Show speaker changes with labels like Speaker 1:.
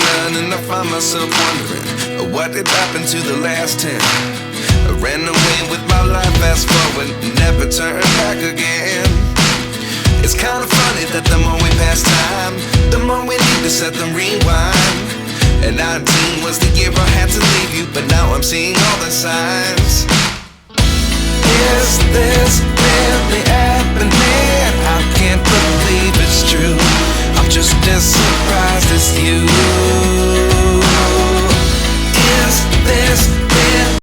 Speaker 1: none, and I find myself wondering what did happen to the last 10. I ran away with my life, fast forward, never turn back again. It's kind of funny that the more we pass time, the more we need to set them rewind. And 19 was the year I had to leave you, but now I'm seeing all the signs. Is this really happening?